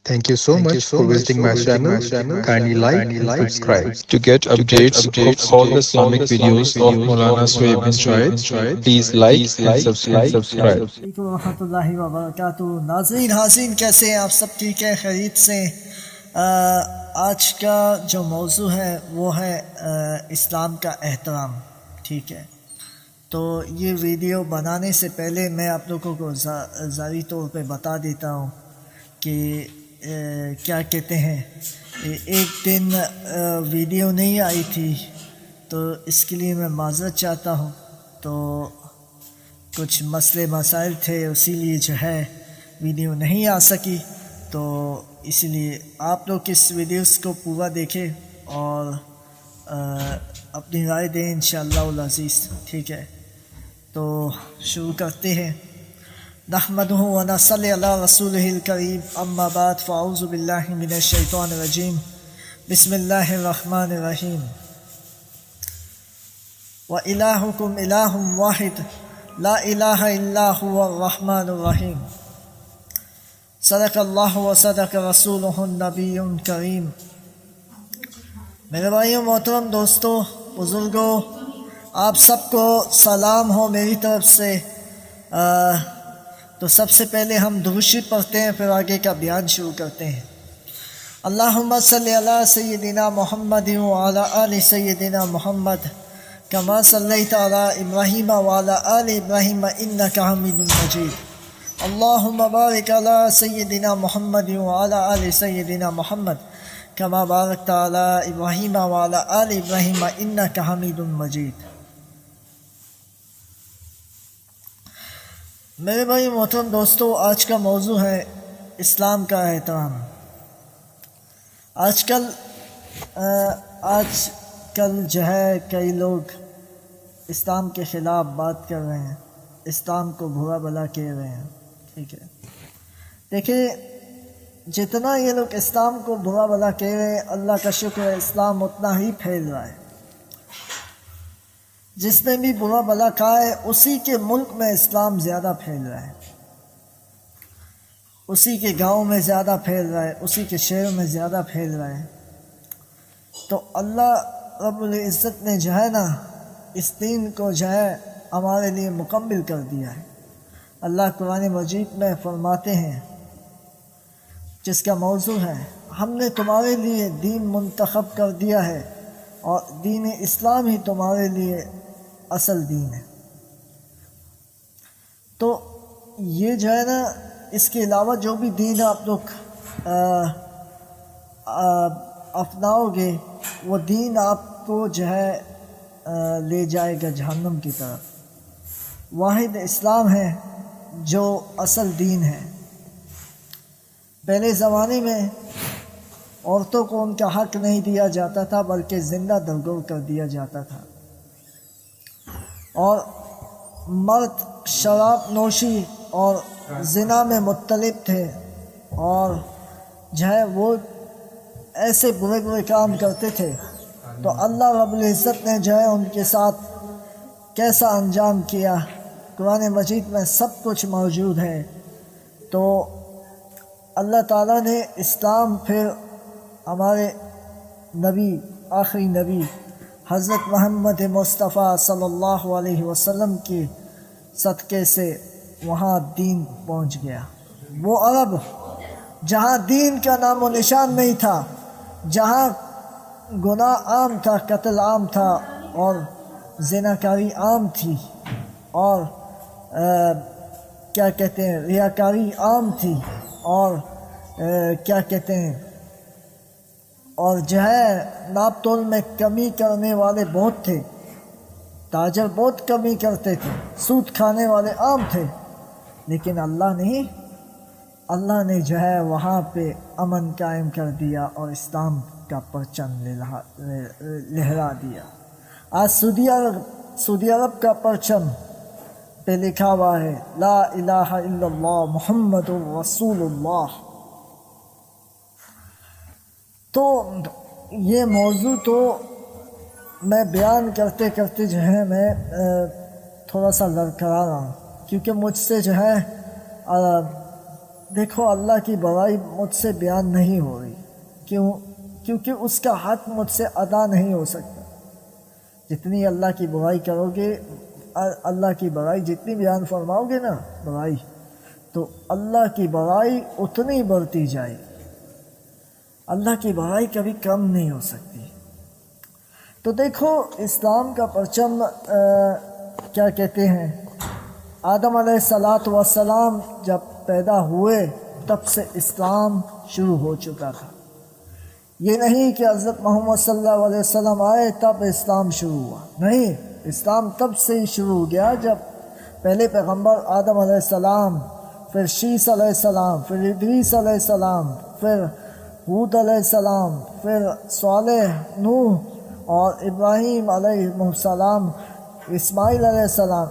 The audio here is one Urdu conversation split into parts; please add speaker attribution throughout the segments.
Speaker 1: Thank you so much for visiting my channel. Kindly like and subscribe. To get updates of all the Islamic videos of Maulana Suhaib bin Shahid, please like and subscribe.
Speaker 2: علیکم ورحمۃ اللہ وبرکاتہ۔ ناظرین حاضرین، کیسے ہیں آپ سب؟ ٹھیک ہے، خیریت سے؟ آج کا جو موضوع ہے وہ ہے اسلام کا احترام، ٹھیک ہے؟ تو یہ ویڈیو بنانے سے پہلے میں آپ لوگوں کو ظاہری طور پہ بتا دیتا ہوں کہ کیا کہتے ہیں، ایک دن ویڈیو نہیں آئی تھی تو اس کے لیے میں معذرت چاہتا ہوں۔ تو کچھ مسئلے مسائل تھے، اسی لیے جو ہے ویڈیو نہیں آ سکی، تو اسی لیے آپ لوگ اس ویڈیوز کو پورا دیکھیں اور اپنی رائے دیں انشاءاللہ العزیز، ٹھیک ہے؟ تو شروع کرتے ہیں۔ نحمدہ و نصلی علی رسولہ الکریم، اما بعد، فاعوذ باللہ من الشیطان الرجیم، بسم اللہ الرحمن الرحیم۔ وَإِلَٰهُكُمْ إِلَٰهٌ وَاحِدٌ لا الہ الا هو الرحمن الرحیم۔ صدق اللہ و صدق رسولہ النبی الکریم۔ میرے بھائیوں، محترم دوستوں، بزرگوں، آپ سب کو سلام ہو میری طرف سے۔ تو سب سے پہلے ہم درود شریف پڑھتے ہیں، پھر آگے کا بیان شروع کرتے ہیں۔ اللہم صلی علی سیدنا محمد وعلی آل سیدنا محمد کما صلیت علی ابراہیم وعلی آل ابراہیم انک حمید مجید۔ اللہم بارک علی سیدنا محمد وعلی آل سیدنا محمد کما بارکت علی ابراہیم وعلی آل ابراہیم انک حمید مجید۔ میرے بھائی محترم دوستو، آج کا موضوع ہے اسلام کا احترام۔ آج کل جو ہے کئی لوگ اسلام کے خلاف بات کر رہے ہیں، اسلام کو برا بھلا کہہ رہے ہیں، ٹھیک ہے؟ دیکھیں، جتنا یہ لوگ اسلام کو برا بھلا کہہ رہے ہیں، اللہ کا شکر ہے اسلام اتنا ہی پھیل رہا ہے۔ جس نے بھی برا بھلا کہا ہے، اسی کے ملک میں اسلام زیادہ پھیل رہا ہے، اسی کے گاؤں میں زیادہ پھیل رہا ہے، اسی کے شہر میں زیادہ پھیل رہا ہے۔ تو اللہ رب العزت نے جو ہے نا اس دین کو جو ہے ہمارے لیے مکمل کر دیا ہے۔ اللہ قرآن مجید میں فرماتے ہیں، جس کا موضوع ہے، ہم نے تمہارے لیے دین منتخب کر دیا ہے اور دین اسلام ہی تمہارے لیے اصل دین ہے۔ تو یہ جو ہے نا، اس کے علاوہ جو بھی دین آپ لوگ اپناؤ گے، وہ دین آپ کو جو ہے لے جائے گا جہنم کی طرف۔ واحد اسلام ہے جو اصل دین ہے۔ پہلے زمانے میں عورتوں کو ان کا حق نہیں دیا جاتا تھا، بلکہ زندہ درگور کر دیا جاتا تھا، اور مرد شراب نوشی اور زنا میں مطلب تھے، اور جو ہے وہ ایسے برے برے کام کرتے تھے۔ تو اللہ رب العزت نے جو ہے ان کے ساتھ کیسا انجام کیا، قرآن مجید میں سب کچھ موجود ہے۔ تو اللہ تعالیٰ نے اسلام پھر ہمارے نبی، آخری نبی حضرت محمد مصطفیٰ صلی اللہ علیہ وسلم کے صدقے سے وہاں دین پہنچ گیا۔ وہ عرب جہاں دین کا نام و نشان نہیں تھا، جہاں گناہ عام تھا، قتل عام تھا، اور زناکاری عام تھی، اور کیا کہتے ہیں، ریاکاری عام تھی، اور کیا کہتے ہیں، اور جو ہے ناپ تول میں کمی کرنے والے بہت تھے، تاجر بہت کمی کرتے تھے، سود کھانے والے عام تھے، لیکن اللہ نے جو ہے وہاں پہ امن قائم کر دیا اور اسلام کا پرچم لہرا دیا۔ آج سعودی عرب کا پرچم پہ لکھا ہوا ہے، لا الہ الا اللہ محمد رسول اللہ۔ تو یہ موضوع تو میں بیان کرتے کرتے جو ہے میں تھوڑا سا لڑکھڑا رہا ہوں، کیونکہ مجھ سے جو ہے دیکھو اللہ کی بڑائی مجھ سے بیان نہیں ہو رہی، کیونکہ اس کا حق مجھ سے ادا نہیں ہو سکتا۔ جتنی اللہ کی بڑائی کرو گے، اللہ کی بڑائی جتنی بیان فرماؤ گے نا بڑائی، تو اللہ کی بڑائی اتنی بڑھتی جائے گی۔ اللہ کی بڑائی کبھی کم نہیں ہو سکتی۔ تو دیکھو اسلام کا پرچم کیا کہتے ہیں، آدم علیہ السلام جب پیدا ہوئے تب سے اسلام شروع ہو چکا تھا۔ یہ نہیں کہ حضرت محمد صلی اللہ علیہ وسلم آئے تب اسلام شروع ہوا، نہیں، اسلام تب سے ہی شروع ہو گیا جب پہلے پیغمبر آدم علیہ السلام، پھر شیس علیہ السلام، پھر ادریس علیہ السلام، پھر ہود علیہ السلام، پھر صالح، نوح اور ابراہیم علیہ السلام، اسماعیل علیہ السلام،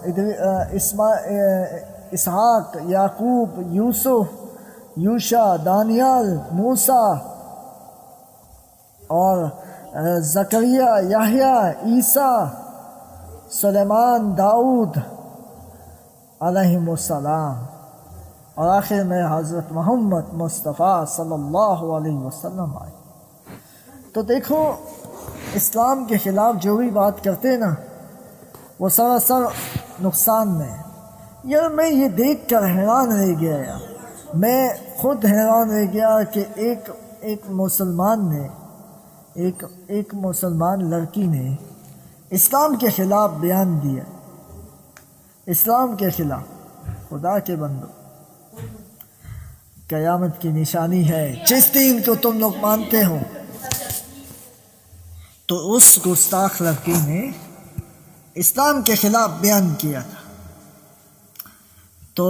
Speaker 2: اسحاق، یعقوب، یوسف، یوشع، دانیال، موسیٰ اور زکریا، یحییٰ، عیسیٰ، سلیمان، داؤد علیہ السلام، اور آخر میں حضرت محمد مصطفیٰ صلی اللہ علیہ وسلم آئے۔ تو دیکھو اسلام کے خلاف جو بھی بات کرتے نا وہ سراسر نقصان میں ہے۔ یار میں یہ دیکھ کر حیران رہ گیا، یار میں خود حیران رہ گیا کہ ایک مسلمان نے، ایک مسلمان لڑکی نے اسلام کے خلاف بیان دیا، اسلام کے خلاف۔ خدا کے بندو، قیامت کی نشانی ہے جس دین کو تم لوگ مانتے ہو۔ تو اس گستاخ لڑکی نے اسلام کے خلاف بیان کیا تھا، تو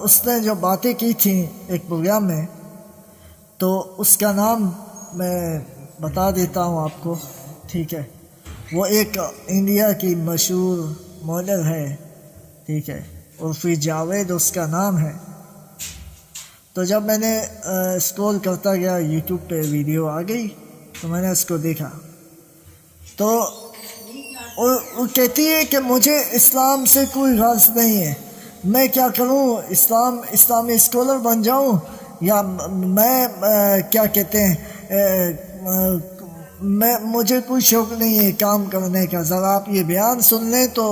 Speaker 2: اس نے جو باتیں کی تھیں ایک پروگرام میں، تو اس کا نام میں بتا دیتا ہوں آپ کو، ٹھیک ہے؟ وہ ایک انڈیا کی مشہور ماڈل ہے، ٹھیک ہے؟ عرفی جاوید اس کا نام ہے۔ تو جب میں نے اسکرول کرتا گیا یوٹیوب پہ ویڈیو آ گئی تو میں نے اس کو دیکھا، تو وہ کہتی ہے کہ مجھے اسلام سے کوئی غرض نہیں ہے، میں کیا کروں، اسلامی اسکالر بن جاؤں، یا میں کیا کہتے ہیں مجھے کوئی شوق نہیں ہے کام کرنے کا، ذرا آپ یہ بیان سن لیں تو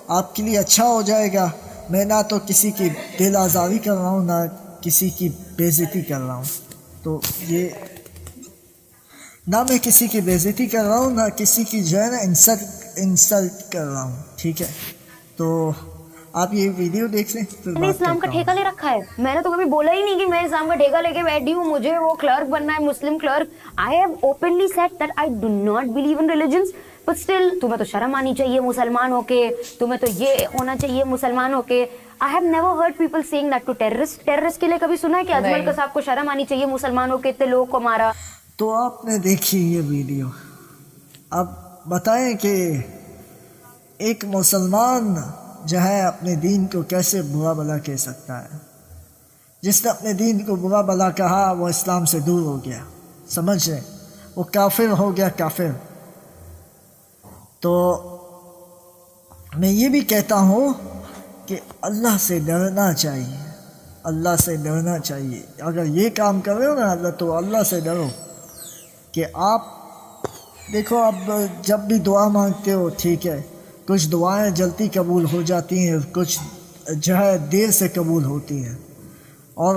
Speaker 2: آپ کے لیے اچھا ہو جائے گا۔ میں نہ تو کسی کی دل آزاری کر رہا ہوں، نہ کسی کی بے عزتی کر رہا ہوں، تو یہ نہ میں کسی کی بے عزتی کر رہا ہوں، نہ کسی کی جو ہے نا انسلٹ کر رہا ہوں، ٹھیک ہے؟ تو آپ یہ ویڈیو دیکھ لیں، پھر
Speaker 3: میں نے اسلام کا ٹھیکہ لے رکھا ہے، میں نے تو کبھی بولا ہی نہیں کہ میں اسلام کا ٹھیکہ لے کے بیٹھی ہوں، مجھے وہ کلرک بننا ہے، مسلم clerk. I have openly said that I do not believe in religions, but still تمہیں تو شرم آنی چاہیے مسلمان ہو کے، تمہیں تو یہ ہونا چاہیے مسلمان ہو کے۔ I have never heard people saying that to terrorists. Terrorist کے لیے کبھی سنا ہے کہ اجمل قصاب کو شرم آنی چاہیے مسلمان ہو کے اتنے لوگوں کو مارا؟
Speaker 2: تو آپ نے دیکھی یہ ویڈیو، اب بتائیں کہ ایک مسلمان جو ہے اپنے دین کو کیسے برا بلا کہہ سکتا ہے؟ جس نے اپنے دین کو برا بلا کہا وہ اسلام سے دور ہو گیا، سمجھ رہے؟ وہ کافر ہو گیا، کافر۔ تو میں یہ بھی کہتا ہوں کہ اللہ سے ڈرنا چاہیے، اللہ سے ڈرنا چاہیے۔ اگر یہ کام کر رہے ہو نا تو اللہ سے ڈرو کہ آپ دیکھو، اب جب بھی دعا مانگتے ہو، ٹھیک ہے، کچھ دعائیں جلدی قبول ہو جاتی ہیں، کچھ جو ہے دیر سے قبول ہوتی ہیں، اور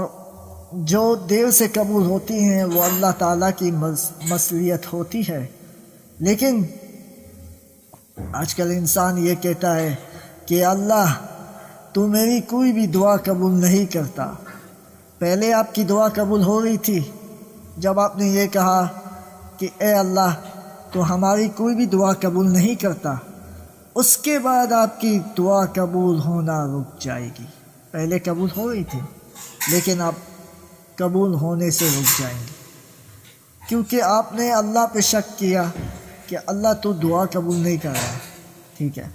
Speaker 2: جو دیر سے قبول ہوتی ہیں وہ اللہ تعالیٰ کی مصلیت ہوتی ہے۔ لیکن آج کل انسان یہ کہتا ہے کہ اللہ تو میری کوئی بھی دعا قبول نہیں کرتا۔ پہلے آپ کی دعا قبول ہو رہی تھی جب آپ نے یہ کہا کہ اے اللہ تو ہماری کوئی بھی دعا قبول نہیں کرتا، اس کے بعد آپ کی دعا قبول ہونا رک جائے گی۔ پہلے قبول ہو رہی تھی لیکن اب قبول ہونے سے رک جائیں گی، کیونکہ آپ نے اللہ پہ شک کیا کہ اللہ تو دعا قبول نہیں کر رہا، ٹھیک ہے؟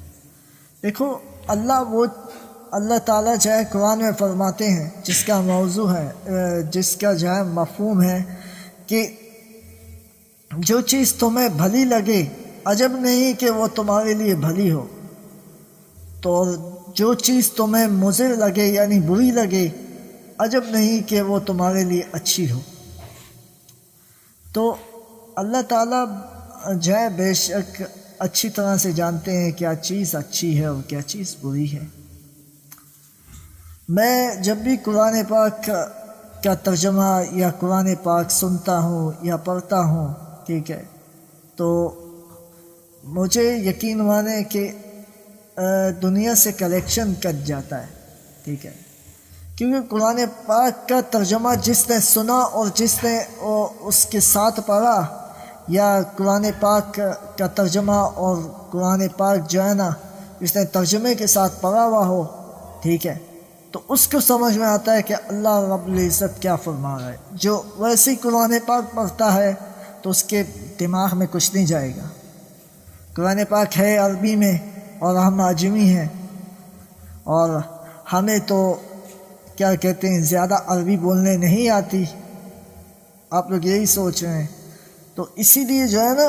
Speaker 2: دیکھو اللہ تعالیٰ جو ہے قرآن میں فرماتے ہیں، جس کا موضوع ہے، جس کا جو ہے مفہوم ہے کہ جو چیز تمہیں بھلی لگے عجب نہیں کہ وہ تمہارے لیے بھلی ہو، تو جو چیز تمہیں مضر لگے یعنی بری لگے عجب نہیں کہ وہ تمہارے لیے اچھی ہو۔ تو اللہ تعالیٰ جو ہے بے شک اچھی طرح سے جانتے ہیں کیا چیز اچھی ہے اور کیا چیز بری ہے۔ میں جب بھی قرآن پاک کا ترجمہ یا قرآن پاک سنتا ہوں یا پڑھتا ہوں، ٹھیک ہے، تو مجھے یقین مانے کہ دنیا سے کلیکشن کٹ جاتا ہے، ٹھیک ہے، کیونکہ قرآن پاک کا ترجمہ جس نے سنا اور جس نے اس کے ساتھ پڑھا، یا قرآن پاک کا ترجمہ اور قرآن پاک جو ہے نا جس نے ترجمے کے ساتھ پڑھا ہوا ہو، ٹھیک ہے، تو اس کو سمجھ میں آتا ہے کہ اللہ رب العزت کیا فرما رہا ہے۔ جو ویسے ہی قرآن پاک پڑھتا ہے تو اس کے دماغ میں کچھ نہیں جائے گا۔ قرآن پاک ہے عربی میں اور ہم عجمی ہیں، اور ہمیں تو کیا کہتے ہیں زیادہ عربی بولنے نہیں آتی، آپ لوگ یہی سوچ رہے ہیں۔ تو اسی لیے جو ہے نا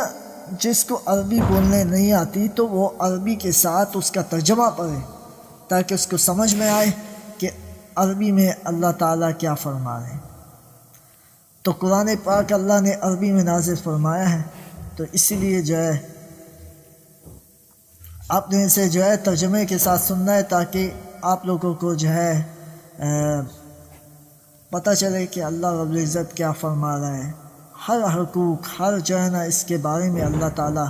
Speaker 2: جس کو عربی بولنے نہیں آتی تو وہ عربی کے ساتھ اس کا ترجمہ پڑھے تاکہ اس کو سمجھ میں آئے کہ عربی میں اللہ تعالیٰ کیا فرما رہے ہیں۔ تو قرآن پاک اللہ نے عربی میں نازل فرمایا ہے، تو اسی لیے جو ہے آپ نے اسے جو ہے ترجمے کے ساتھ سننا ہے تاکہ آپ لوگوں کو جو ہے پتہ چلے کہ اللہ رب العزت کیا فرما رہا ہے۔ ہر حقوق ہر جو ہے نا اس کے بارے میں اللہ تعالیٰ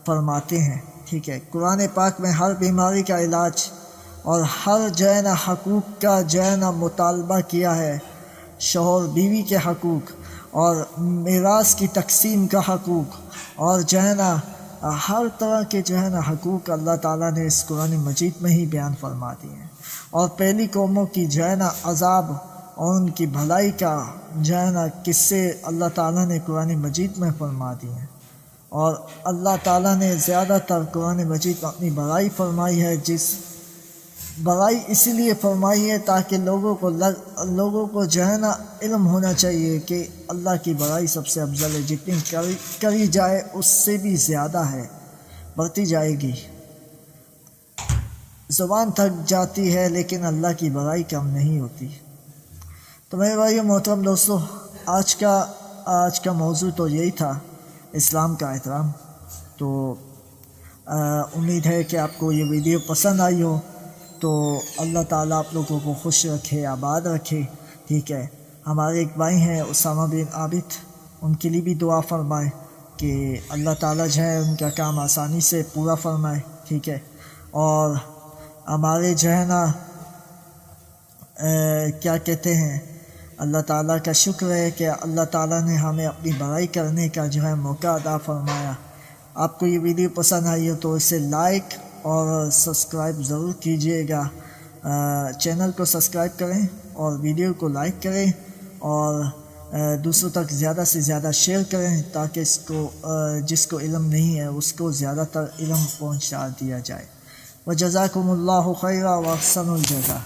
Speaker 2: فرماتے ہیں، ٹھیک ہے۔ قرآن پاک میں ہر بیماری کا علاج اور ہر جو ہے نا حقوق کا جو ہے نا مطالبہ کیا ہے، شوہر بیوی کے حقوق اور میراث کی تقسیم کا حقوق اور جو ہے نا ہر طرح کے جو ہے نا حقوق اللہ تعالیٰ نے اس قرآن مجید میں ہی بیان فرما دیے ہیں، اور پہلی قوموں کی جو ہے نا عذاب اور ان کی بھلائی کا جو ہے نا قصے اللہ تعالیٰ نے قرآن مجید میں فرما دیے ہیں، اور اللہ تعالیٰ نے زیادہ تر قرآن مجید میں اپنی بڑائی فرمائی ہے، جس بڑائی اسی لیے فرمائی ہے تاکہ لوگوں کو جو ہے نا علم ہونا چاہیے کہ اللہ کی بڑائی سب سے افضل ہے، جتنی کری جائے اس سے بھی زیادہ ہے، بڑھتی جائے گی۔ زبان تھک جاتی ہے لیکن اللہ کی بڑائی کم نہیں ہوتی۔ تو میرے بھائی محترم دوستو، آج کا موضوع تو یہی تھا، اسلام کا احترام۔ تو امید ہے کہ آپ کو یہ ویڈیو پسند آئی ہو، تو اللہ تعالیٰ آپ لوگوں کو خوش رکھے، آباد رکھے، ٹھیک ہے۔ ہمارے ایک بھائی ہیں اسامہ بن عابد، ان کے لیے بھی دعا فرمائے کہ اللہ تعالیٰ جو ہے ان کا کام آسانی سے پورا فرمائے، ٹھیک ہے۔ اور ہمارے جو ہے نا کیا کہتے ہیں، اللہ تعالیٰ کا شکر ہے کہ اللہ تعالیٰ نے ہمیں اپنی بڑائی کرنے کا جو ہے موقع عطا فرمایا۔ آپ کو یہ ویڈیو پسند آئی ہو تو اسے لائک اور سبسکرائب ضرور کیجیے گا، چینل کو سبسکرائب کریں اور ویڈیو کو لائک کریں، اور دوسروں تک زیادہ سے زیادہ شیئر کریں تاکہ جس کو علم نہیں ہے اس کو زیادہ تر علم پہنچا دیا جائے۔ وجزاکم اللہ خیرا واحسن الجزا۔